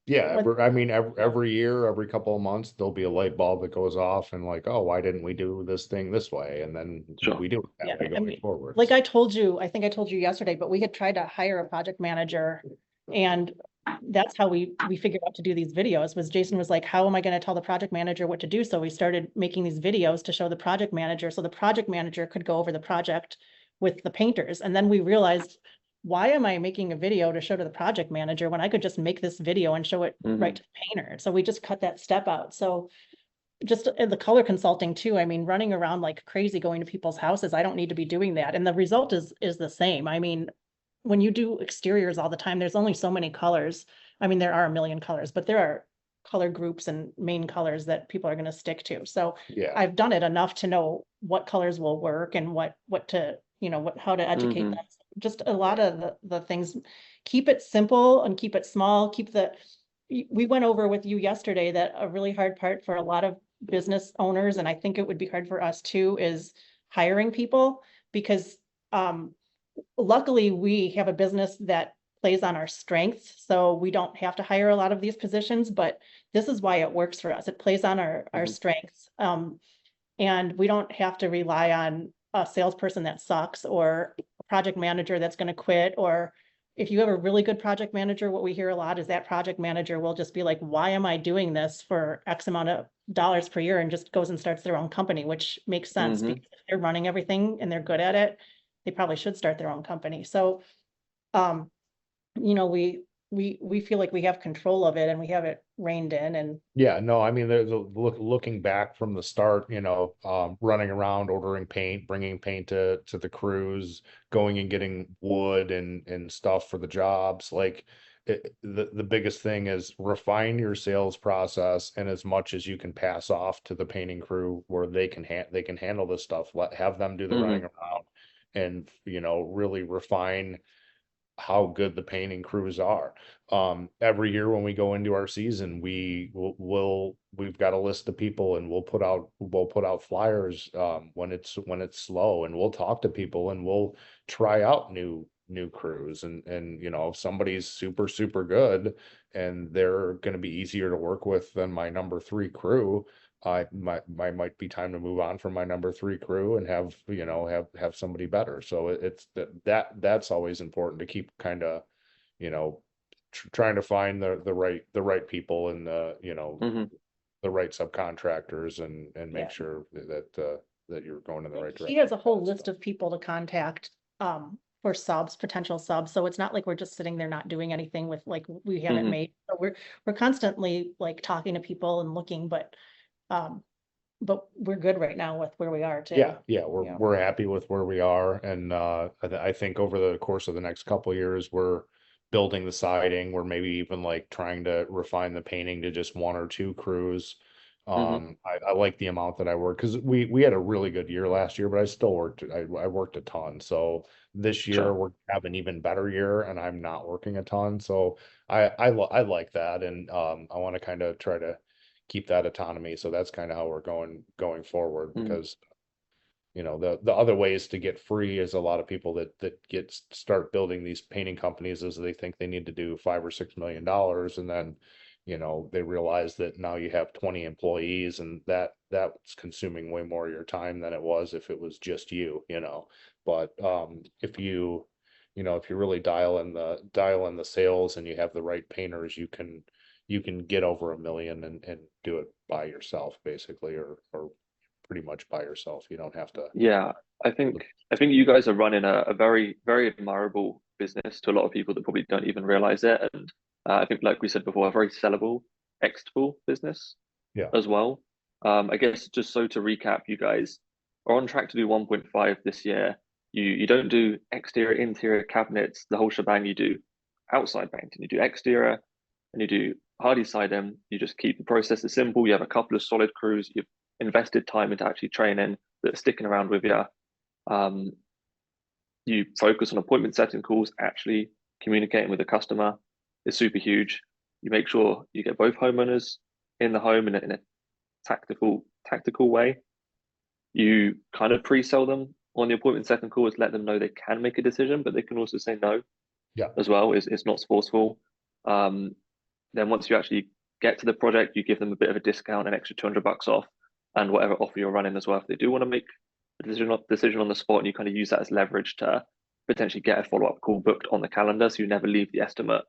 Yeah, What, I mean, every year, every couple of months, there'll be a light bulb that goes off, and like, oh, why didn't we do this thing this way? And then Sure. we do it yeah, that way I going mean, forward. like I told you, I think I told you yesterday, but we had tried to hire a project manager, and that's how we figured out to do these videos. Was Jason was like, how am I going to tell the project manager what to do? So we started making these videos to show the project manager, so the project manager could go over the project with the painters. And then we realized, why am I making a video to show to the project manager when I could just make this video and show it right Mhm. to the painter? So we just cut that step out. So just the color consulting too. I mean, running around like crazy, going to people's houses. I don't need to be doing that. And the result is the same. I mean, when you do exteriors all the time, there's only so many colors. I mean, there are a million colors, but there are color groups and main colors that people are going to stick to. So Yeah, I've done it enough to know what colors will work and what to, how to educate Mhm. them. Just a lot of the things, keep it simple and keep it small, we went over with you yesterday that a really hard part for a lot of business owners, and I think it would be hard for us too, is hiring people, because luckily we have a business that plays on our strengths, so we don't have to hire a lot of these positions, but this is why it works for us. It plays on our Mhm. strengths. And we don't have to rely on a salesperson that sucks or a project manager that's going to quit. Or if you have a really good project manager, what we hear a lot is that project manager will just be like, why am I doing this for X amount of dollars per year, and just goes and starts their own company, which makes sense Mhm. because if they're running everything and they're good at it, they probably should start their own company. So, um, we feel like we have control of it and we have it reined in. And yeah, no, I mean, there's looking back from the start, running around, ordering paint, bringing paint to the crews, going and getting wood and stuff for the jobs. Like the biggest thing is refine your sales process, and as much as you can pass off to the painting crew where they can handle this stuff, have them do the running around, and really refine how good the painting crews are. Every year when we go into our season, we've got a list of people, and we'll put out flyers when it's slow, and we'll talk to people, and we'll try out new crews, and if somebody's super good and they're going to be easier to work with than my number 3 crew, might be time to move on from my number 3 crew and have somebody better. So it's that's always important to keep kind of trying to find the right people, and the right subcontractors, and make sure that you're going in the right direction. He has a whole list of people to contact for potential subs. So it's not like we're just sitting there not doing anything with, like, we haven't made. So we're constantly like talking to people and looking, but we're good right now with where we are too. Yeah, we're happy with where we are, and I think over the course of the next couple of years, we're building the siding. We're maybe even like trying to refine the painting to just 1 or 2 crews. I like the amount that I work, because we had a really good year last year, but I still worked. I worked a ton. So this year we're have an even better year, and I'm not working a ton. So I like that, and I want to kind of try to keep that autonomy. So that's kind of how we're going forward, because the other ways to get free is a lot of people that start building these painting companies as they think they need to do $5 or $6 million, and then they realize that now you have 20 employees, and that's consuming way more of your time than it was if it was just you. But if you really dial in the sales, and you have the right painters, you can get over $1 million and do it by yourself, basically, or pretty much by yourself. You don't have to. Yeah, I think you guys are running a very, very admirable business to a lot of people that probably don't even realize it. And I think, like we said before, a very sellable, exitable business as well. I guess just so to recap, you guys are on track to do 1.5 this year. You don't do exterior, interior cabinets, the whole shebang. You do outside painting, you do exterior, and you do hardy siding. You just keep the processes simple. You have a couple of solid crews. You've invested time into actually training that are sticking around with you. You focus on appointment setting calls, actually communicating with the customer is super huge. You make sure you get both homeowners in the home in a tactical way. You kind of pre-sell them on the appointment setting calls, let them know they can make a decision, but they can also say no as well. It's not forceful. Then once you actually get to the project, you give them a bit of a discount, an extra $200 off, and whatever offer you're running as well. If they do want to make a decision on the spot, and you kind of use that as leverage to potentially get a follow-up call booked on the calendar, so you never leave the estimate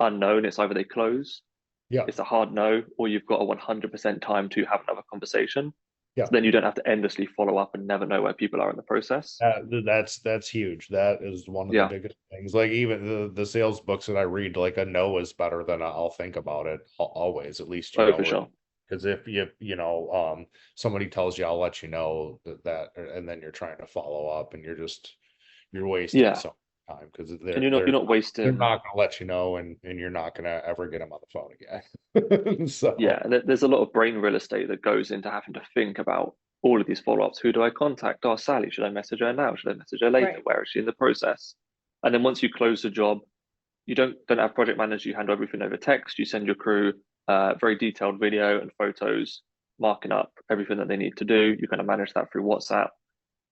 unknown. It's either they close, it's a hard no, or you've got a 100% time to have another conversation. So then you don't have to endlessly follow up and never know where people are in the process. That's huge. That is one of the biggest things. Like, even the sales books that I read, like, a no is better than I'll think about it always, at least. For sure. Because if somebody tells you, I'll let you know that, and then you're trying to follow up, and you're wasting some time, because you're not wasting. They're not going to let you know, and you're not going to ever get them on the phone again. So there's a lot of brain real estate that goes into having to think about all of these follow-ups. Who do I contact? Oh, Sally, should I message her now? Should I message her later? Where is she in the process? And then once you close the job, you don't have project managers. You hand everything over text. You send your crew very detailed video and photos, marking up everything that they need to do. You kind of manage that through WhatsApp,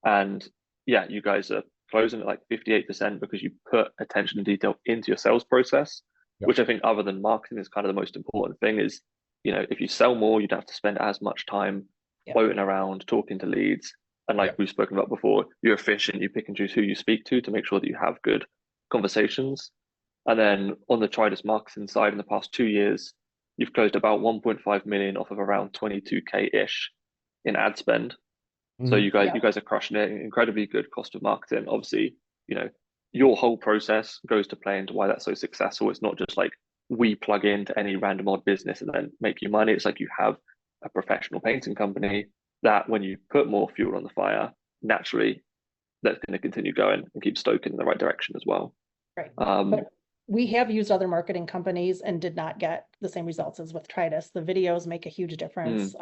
and you guys are closing at like 58% because you put attention and detail into your sales process, which I think, other than marketing, is kind of the most important thing. Is, if you sell more, you don't have to spend as much time floating around talking to leads, and like we've spoken about before, you're efficient. You pick and choose who you speak to make sure that you have good conversations. And then on the Tridas marketing side, in the past 2 years, you've closed about 1.5 million off of around 22K ish in ad spend. So you guys are crushing it. Incredibly good cost of marketing. Obviously, your whole process goes to play into why that's so successful. It's not just like we plug into any random odd business and then make you money. It's like you have a professional painting company that, when you put more fuel on the fire, naturally that's going to continue going and keep stoking in the right direction as well. Right. But we have used other marketing companies and did not get the same results as with Tridas. The videos make a huge difference.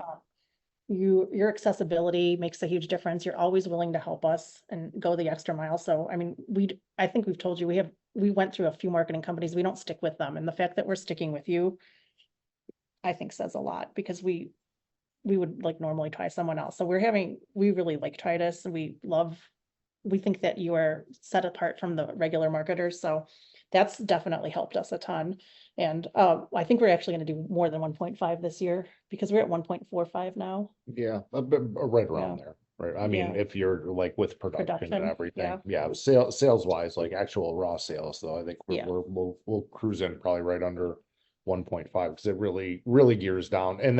Your accessibility makes a huge difference. You're always willing to help us and go the extra mile. So, I mean, I think we've told you, we went through a few marketing companies. We don't stick with them. And the fact that we're sticking with you, I think says a lot, because we would like normally try someone else. So we really like Tridas, and we think that you are set apart from the regular marketers. So that's definitely helped us a ton. And I think we're actually going to do more than 1.5 this year, because we're at 1.45 now. Yeah, right around there, right? I mean, Yeah. if you're like with production and Production, everything, yeah, sales wise, like actual raw sales, though, I think Yeah. we'll cruise in probably right under 1.5, because it really gears down. And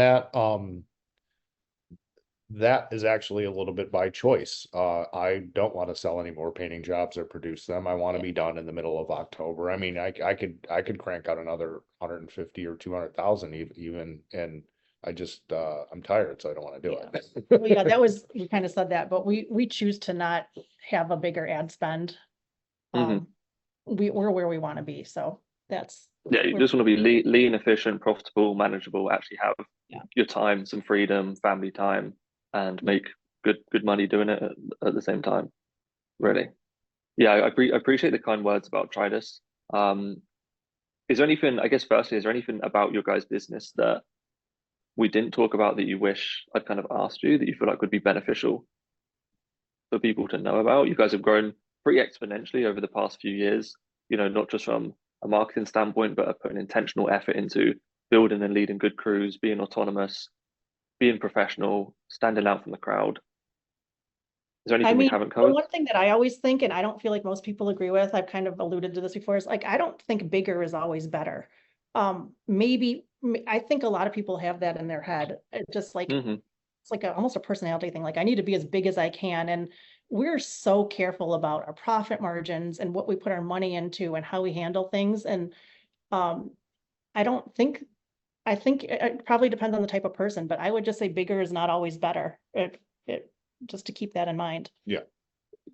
that is actually a little bit by choice. I don't want to sell any more painting jobs or produce them. I want to be done in the middle of October. I mean, I could crank out another 150 or 200,000 even, and I just I'm tired, so I don't want to do it. Well, yeah, we kind of said that, but we choose to not have a bigger ad spend. We're where we want to be, so that's. Yeah, you just want to be lean, efficient, profitable, manageable, actually have your time, some freedom, family time, and make good money doing it at the same time. Really. Yeah, I appreciate the kind words about Tridas. Is there anything, I guess firstly, is there anything about your guys' business that we didn't talk about that you wish I'd kind of asked you, that you feel like would be beneficial for people to know about? You guys have grown pretty exponentially over the past few years, not just from a marketing standpoint, but putting intentional effort into building and leading good crews, being autonomous, being professional, standing out from the crowd. Is there anything we haven't covered? The one thing that I always think, and I don't feel like most people agree with, I've kind of alluded to this before, is like, I don't think bigger is always better. Maybe I think a lot of people have that in their head. It's just like, it's like almost a personality thing. Like, I need to be as big as I can. And we're so careful about our profit margins and what we put our money into and how we handle things. And I think it probably depends on the type of person, but I would just say bigger is not always better. Just to keep that in mind. Yeah.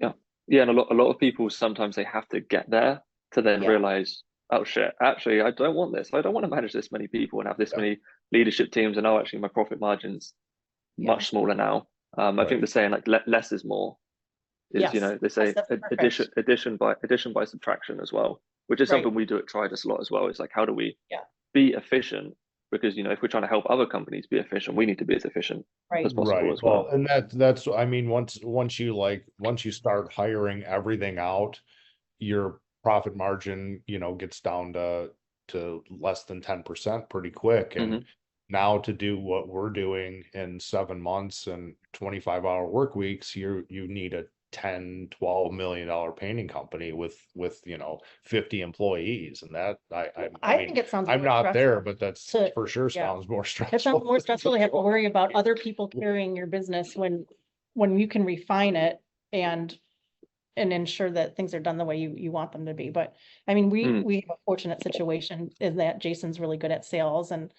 And a lot of people, sometimes they have to get there to then realize, oh shit, actually, I don't want this. I don't want to manage this many people and have this many leadership teams. And actually my profit margin's much smaller now. I think the saying like less is more is, they say addition by subtraction as well, which is something we do at Tridas a lot as well. It's like, how do we be efficient? Because, if we're trying to help other companies be efficient, we need to be as efficient as possible as well. And that's, I mean, once you start hiring everything out, your profit margin, gets down to less than 10% pretty quick. And now to do what we're doing in 7 months and 25-hour work weeks, you need a $10-12 million painting company with 50 employees, and that I mean, think it sounds. I'm not there, but that's for sure sounds more stressful. It sounds more stressful to have to worry about other people carrying your business when you can refine it and ensure that things are done the way you want them to be. But I mean, we have a fortunate situation in that Jason's really good at sales, and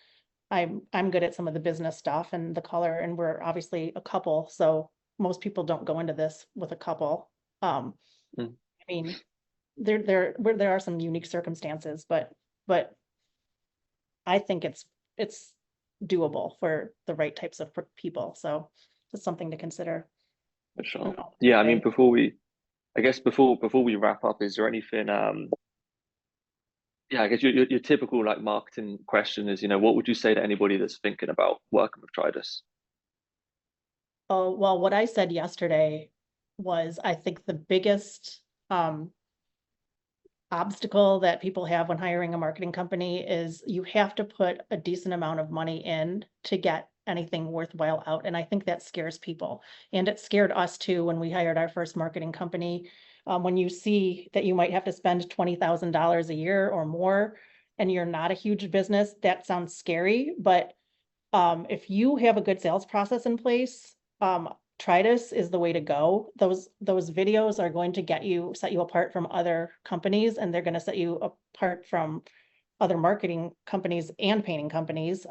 I'm good at some of the business stuff and the color, and we're obviously a couple, so most people don't go into this with a couple. I mean, there are some unique circumstances, but I think it's doable for the right types of people. So it's something to consider. For sure. Yeah, I mean, before we wrap up, is there anything? I guess your typical like marketing question is, what would you say to anybody that's thinking about working with Tridas? Oh, well, what I said yesterday was, I think the biggest obstacle that people have when hiring a marketing company is you have to put a decent amount of money in to get anything worthwhile out. And I think that scares people. And it scared us too when we hired our first marketing company. When you see that you might have to spend $20,000 a year or more, and you're not a huge business, that sounds scary. But if you have a good sales process in place, Tridas is the way to go. Those videos are going to set you apart from other companies, and they're going to set you apart from other marketing companies and painting companies.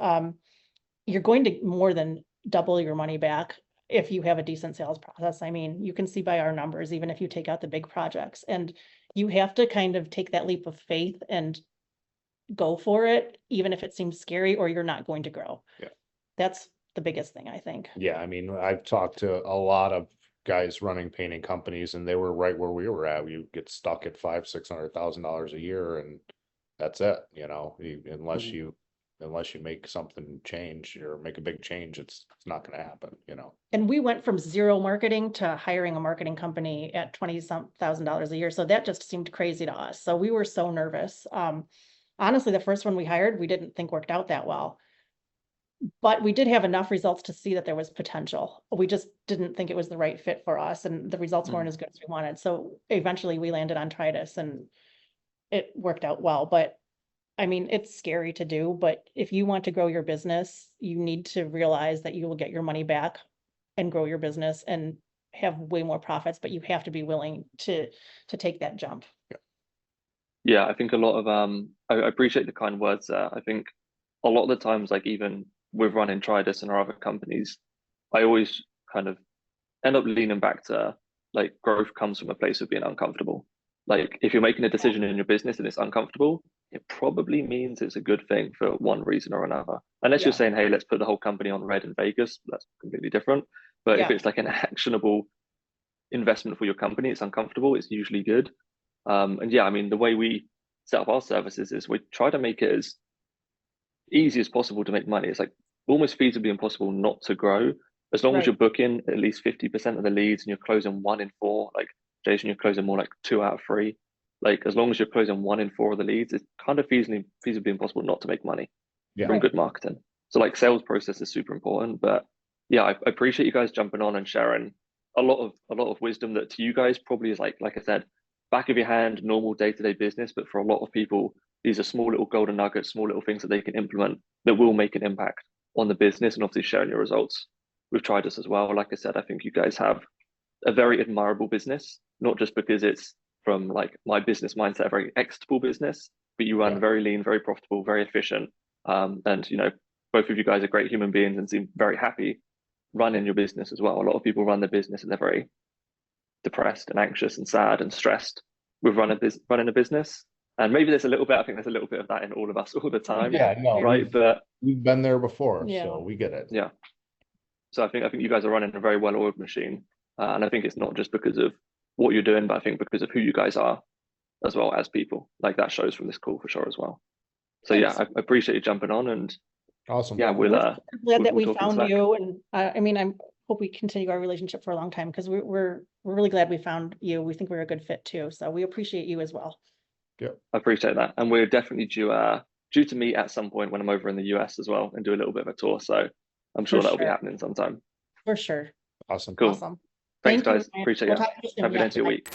You're going to more than double your money back if you have a decent sales process. I mean, you can see by our numbers, even if you take out the big projects, and you have to kind of take that leap of faith and go for it, even if it seems scary, or you're not going to grow. Yeah. That's the biggest thing, I think. Yeah, I mean, I've talked to a lot of guys running painting companies, and they were right where we were at. You get stuck at $500,000-600,000 a year, and that's it. You know, unless you make something change or make a big change, it's not going to happen. You know. And we went from zero marketing to hiring a marketing company at $20,000 a year. So that just seemed crazy to us. So we were so nervous. Honestly, the first one we hired, we didn't think worked out that well. But we did have enough results to see that there was potential. We just didn't think it was the right fit for us, and the results weren't as good as we wanted. So eventually we landed on Tridas, and it worked out well. But I mean, it's scary to do, but if you want to grow your business, you need to realize that you will get your money back and grow your business and have way more profits, but you have to be willing to take that jump. Yeah, I think a lot of I appreciate the kind words there. I think a lot of the times, like even with running Tridas and our other companies, I always kind of end up leaning back to like growth comes from a place of being uncomfortable. Like if you're making a decision in your business and it's uncomfortable, it probably means it's a good thing for one reason or another. Unless you're saying, hey, let's put the whole company on red in Vegas, that's completely different. But if it's like an actionable investment for your company, it's uncomfortable, it's usually good. And yeah, I mean, the way we set up our services is we try to make it as easy as possible to make money. It's like almost feasibly impossible not to grow, as long as you're booking at least 50% of the leads and you're closing 1 in 4. Like Jason, you're closing more like 2 out of 3. Like as long as you're closing 1 in 4 of the leads, it's kind of feasibly impossible not to make money from good marketing. So like sales process is super important. But yeah, I appreciate you guys jumping on and sharing a lot of wisdom that to you guys probably is like I said, back of your hand, normal day-to-day business. But for a lot of people, these are small little golden nuggets, small little things that they can implement that will make an impact on the business, and obviously sharing your results. We've tried this as well. Like I said, I think you guys have a very admirable business, not just because it's from like my business mindset, a very executable business, but you run very lean, very profitable, very efficient. And you know, both of you guys are great human beings and seem very happy running your business as well. A lot of people run their business and they're very depressed and anxious and sad and stressed with running a business. And maybe there's a little bit, I think there's a little bit of that in all of us all the time. Yeah, no, right. But we've been there before, so we get it. Yeah. So I think you guys are running a very well-oiled machine. And I think it's not just because of what you're doing, but I think because of who you guys are as well as people. Like that shows from this call for sure as well. So yeah, I appreciate you jumping on, and awesome. Yeah, we're glad that we found you, and I mean, I hope we continue our relationship for a long time, because we're really glad we found you. We think we're a good fit too, so we appreciate you as well. Yeah, I appreciate that, and we're definitely due to meet at some point when I'm over in the US as well and do a little bit of a tour. So I'm sure that'll be happening sometime. For sure. Awesome. Cool. Awesome. Thanks, Thank you, guys. Appreciate it. Have a good end to your week.